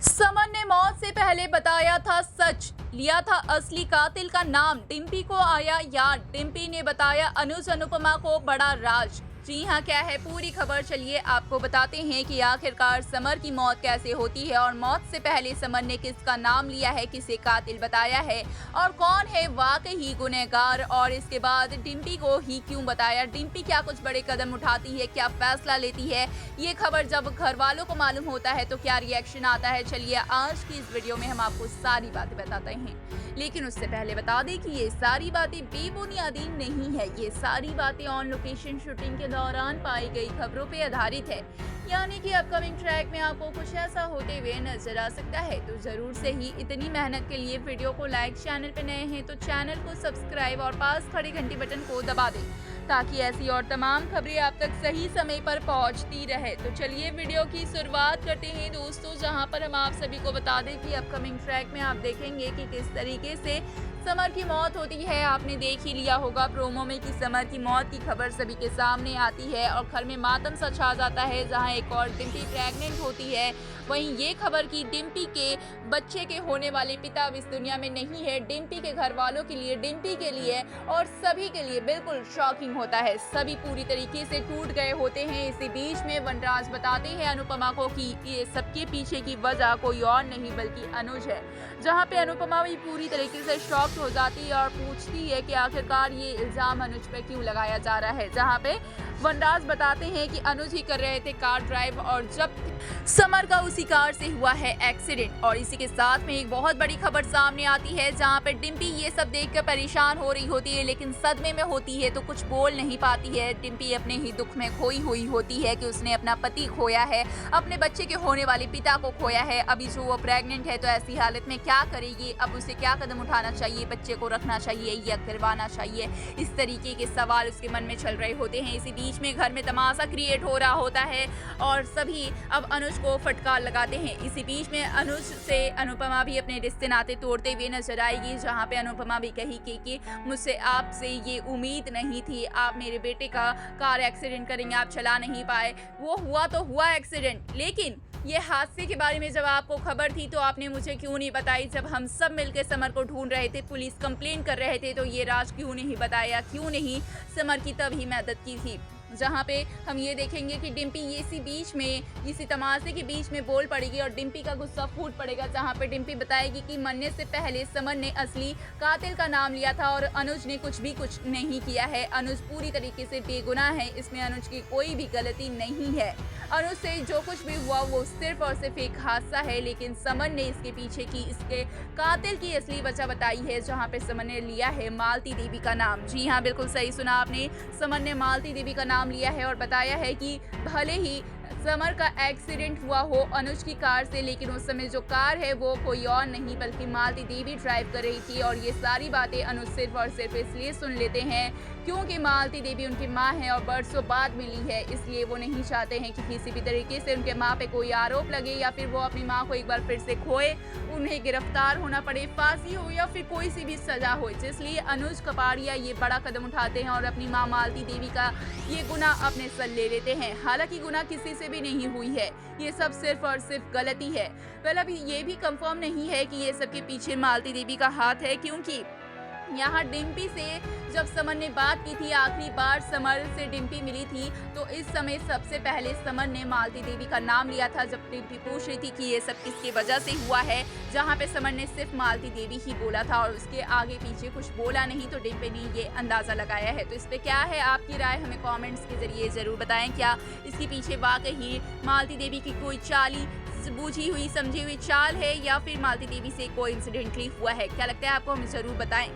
समन ने मौत से पहले बताया था सच, लिया था असली कातिल का नाम। डिम्पी को आया याद, डिम्पी ने बताया अनुज अनुपमा को बड़ा राज। जी हाँ, क्या है पूरी खबर, चलिए आपको बताते हैं कि आखिरकार समर की मौत कैसे होती है और मौत से पहले समर ने किसका नाम लिया है, किसे कातिल बताया है और कौन है वाकई गुनहगार, और इसके बाद डिम्पी को ही क्यों बताया, डिम्पी क्या कुछ बड़े कदम उठाती है, क्या फैसला लेती है। ये खबर जब घर वालों को मालूम होता है तो क्या रिएक्शन आता है, चलिए आज की इस वीडियो में हम आपको सारी बातें बताते हैं। लेकिन उससे पहले बता दें कि ये सारी बातें बेबुनियादी नहीं है, ये सारी बातें ऑन लोकेशन शूटिंग के दौरान पाई गई खबरों पे आधारित है। यानी कि अपकमिंग ट्रैक में आपको कुछ ऐसा होते हुए नजर आ सकता है, तो जरूर से ही इतनी मेहनत के लिए वीडियो को लाइक, चैनल पे नए हैं तो चैनल को सब्सक्राइब और पास खड़ी घंटी बटन को दबा दें ताकि ऐसी और तमाम खबरें आप तक सही समय पर पहुंचती रहे। तो चलिए वीडियो की शुरुआत करते हैं दोस्तों, जहां पर हम आप सभी को बता दें कि अपकमिंग ट्रैक में आप देखेंगे कि किस तरीके से समर की मौत होती है। आपने देख ही लिया होगा प्रोमो में कि समर की मौत की खबर सभी के सामने आती है और घर में मातम सा छा जाता है, जहां एक और डिम्पी प्रेग्नेंट होती है। वहीं ये खबर कि डिम्पी के बच्चे के होने वाले पिता अब इस दुनिया में नहीं है, डिम्पी के घर वालों के लिए, डिम्पी के लिए और सभी के लिए बिल्कुल शॉकिंग होता है। सभी पूरी तरीके से टूट गए होते हैं। इसी बीच में वनराज बताते हैं अनुपमा को कि ये सबके पीछे की वजह कोई और नहीं बल्कि अनुज है, जहाँ पे अनुपमा भी पूरी तरीके से शॉक हो जाती है और पूछती है कि आखिरकार ये इल्जाम अनुज पे क्यों लगाया जा रहा है। जहाँ पे वनराज बताते हैं कि अनुज ही कर रहे थे कार ड्राइव और जब समर का उसी कार से हुआ है एक्सीडेंट। और इसी के साथ में एक बहुत बड़ी खबर सामने आती है, जहाँ पे डिम्पी ये सब देखकर परेशान हो रही होती है, लेकिन सदमे में होती है तो कुछ बोल नहीं पाती है। डिम्पी अपने ही दुख में खोई हुई होती है कि उसने अपना पति खोया है, अपने बच्चे के होने वाले पिता को खोया है। अभी जो वो प्रेग्नेंट है तो ऐसी हालत में क्या करेगी, अब उसे क्या कदम उठाना चाहिए, बच्चे को रखना चाहिए या करवाना चाहिए, इस तरीके के सवाल उसके मन में चल रहे होते हैं। इसी बीच में घर में तमाशा क्रिएट हो रहा होता है और सभी अब अनुज को फटकार लगाते हैं। इसी बीच में अनुज से अनुपमा भी अपने रिश्ते नाते तोड़ते हुए नजर आएगी, जहां पे अनुपमा भी कही कि मुझसे आपसे ये उम्मीद नहीं थी, आप मेरे बेटे का कार एक्सीडेंट करेंगे, आप चला नहीं पाए। वो हुआ तो हुआ एक्सीडेंट, लेकिन ये हादसे के बारे में जब आपको खबर थी तो आपने मुझे क्यों नहीं बताई। जब हम सब मिलकर समर को ढूंढ रहे थे, पुलिस कंप्लेन कर रहे थे, तो ये राज क्यों नहीं बताया, क्यों नहीं समर की तभी मदद की थी। जहाँ पे हम ये देखेंगे कि डिम्पी इसी बीच में, इसी तमाशे के बीच में बोल पड़ेगी और डिम्पी का गुस्सा फूट पड़ेगा, जहाँ पे डिम्पी बताएगी कि मरने से पहले समर ने असली कातिल का नाम लिया था और अनुज ने कुछ नहीं किया है। अनुज पूरी तरीके से बेगुनाह है, इसमें अनुज की कोई भी गलती नहीं है। अनुज से जो कुछ भी हुआ वो सिर्फ और सिर्फ एक हादसा है, लेकिन समर ने इसके पीछे की, इसके कातिल की असली वजह बताई है, जहाँ पे समर ने लिया है मालती देवी का नाम। जी हाँ, बिल्कुल सही सुना आपने, समर ने मालती देवी का नाम लिया है और बताया है कि भले ही समर का एक्सीडेंट हुआ हो अनुज की कार से, लेकिन उस समय जो कार है वो कोई और नहीं बल्कि मालती देवी ड्राइव कर रही थी। और ये सारी बातें अनुज सिर्फ और सिर्फ इसलिए सुन लेते हैं क्योंकि मालती देवी उनकी माँ है और बरसों बाद मिली है, इसलिए वो नहीं चाहते हैं कि किसी भी तरीके से उनके माँ पे कोई आरोप लगे या फिर वो अपनी माँ को एक बार फिर से खोए, उन्हें गिरफ्तार होना पड़े, फांसी हो या फिर कोई सी भी सजा हो। इसलिए अनुज कपाड़िया ये बड़ा कदम उठाते हैं और अपनी माँ मालती देवी का ये गुनाह अपने सर ले लेते हैं। हालांकि गुनाह किसी से भी नहीं हुई है, ये सब सिर्फ और सिर्फ गलती है। पहले अभी ये भी कंफर्म नहीं है कि ये सब के पीछे मालती देवी का हाथ है, क्योंकि यहाँ डिम्पी से जब समर ने बात की थी, आखिरी बार समर से डिम्पी मिली थी, तो इस समय सबसे पहले समर ने मालती देवी का नाम लिया था। जब डिम्पी पूछ रही थी कि ये सब किसकी वजह से हुआ है, जहाँ पे समर ने सिर्फ मालती देवी ही बोला था और उसके आगे पीछे कुछ बोला नहीं, तो डिम्पी ने ये अंदाजा लगाया है। तो इस पे क्या है आपकी राय, हमें कमेंट्स के जरिए जरूर बताएं। क्या इसके पीछे वाकई मालती देवी की कोई चाली, बूझी हुई समझी हुई चाल है, या फिर मालती देवी से कोई इंसिडेंटली हुआ है? क्या लगता है आपको, हमें जरूर बताएं।